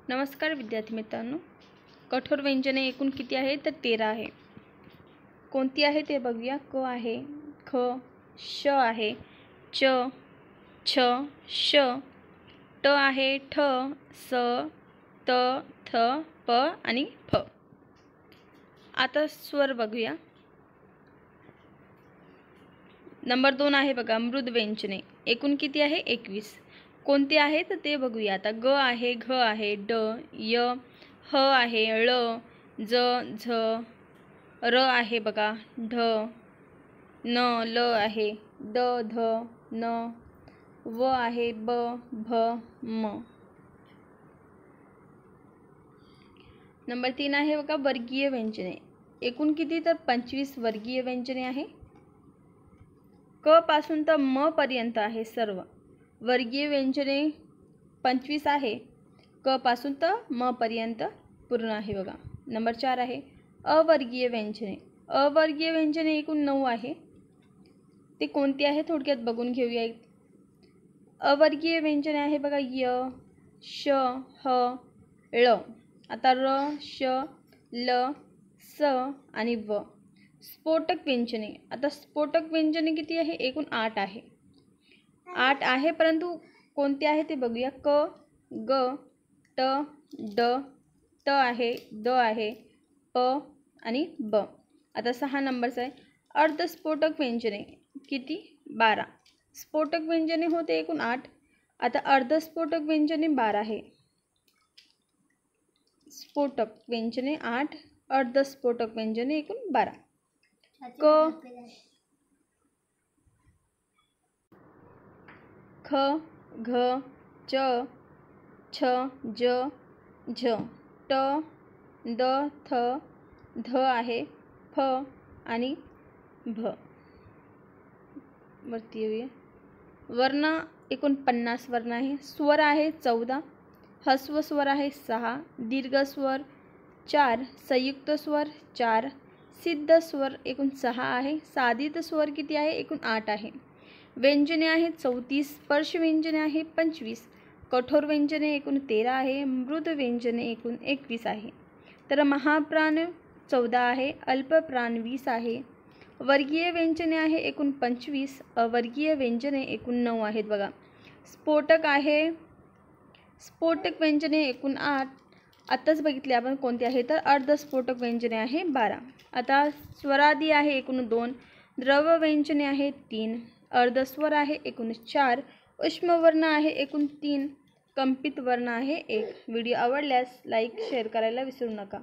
नमस्कार विद्यार्थी मित्रांनो, कठोर व्यंजने एकूण किती आहेत तर 13 आहे. कोणती आहे ते बघूया. क आहे, ख, श आहे, च, छ, श, ट आहे, ठ, स, त, थ, प आणि फ. आता स्वर बघूया. नंबर 2 आहे बघा, मृद व्यंजने. एकूण किती आहे 21. कोणते आहे तर ते बघूया. आता ग आहे, घ आहे, ड, य, ह आहे, ळ, ज, झ, र आहे बघा, ढ, न, ल आहे, द, ध, न, व आहे, ब, भ, म. नंबर 3 आहे बघा, वर्गीय व्यंजने. एकूण किती तर 25 वर्गीय व्यंजने आहे. क पासून तर म पर्यंत आहे सर्व. वर्गीय व्यंजने 25 आहे. क पासून तर म पर्यंत पूर्ण आहे बघा. नंबर 4 आहे अवर्गीय व्यंजने. अवर्गीय व्यंजने एकूण 9 आहे. ते कोणती आहे थोडक्यात बघून घेऊया. अवर्गीय व्यंजने आहे बघा, य, श, ह, ळ. आता र, श, ल, स आणि व. स्फोटक व्यंजने. आता स्फोटक व्यंजने किती आहे एकूण 8 आहे. 8 आहे, परंतु कोणते आहे ते बघूया. क, ग, ट, ड, त आहे, द आहे, प आणि ब. आता 6 नंबरचा आहे अर्धस्फोटक व्यंजने. किती 12. स्फोटक व्यंजने होते एकूण 8. आता अर्धस्फोटक व्यंजने 12 आहे. स्फोटक व्यंजने 8, अर्धस्फोटक व्यंजने एकूण 12. क, ख, घ, च, छ, ज, झ, ट, द, थ, ध आहे, फ आणि भ. वरती येऊया. वर्ण एकूण 50 वर्ण आहे. स्वर आहे 14. ह्रस्व स्वर आहे 6, दीर्घ स्वर 4, संयुक्त स्वर 4, सिद्ध स्वर एकूण 6 आहे. साधित स्वर किती आहे एकूण 8 आहे. व्यंजने आहेत 34. स्पर्श व्यंजने आहे 25. कठोर व्यंजने एकूण 13 आहे. मृद व्यंजने एकूण 21 आहे. तर महाप्राण 14 आहे, अल्पप्राण 20 आहे. वर्गीय व्यंजने आहे एकूण 25. अवर्गीय व्यंजने एकूण 9 आहेत बघा. स्फोटक आहे, स्फोटक व्यंजने एकूण 8. आत्ताच बघितले आपण कोणते आहे तर अर्धस्फोटक व्यंजने आहे 12. आता स्वरादी आहे एकूण 2. द्रव व्यंजने आहे 3. अर्धस्वर आहे एकूण 4. उष्मवर्ण आहे एकूण 3. कंपित वर्ण आहे 1. व्हिडिओ आवडल्यास लाईक शेअर करायला विसरू नका.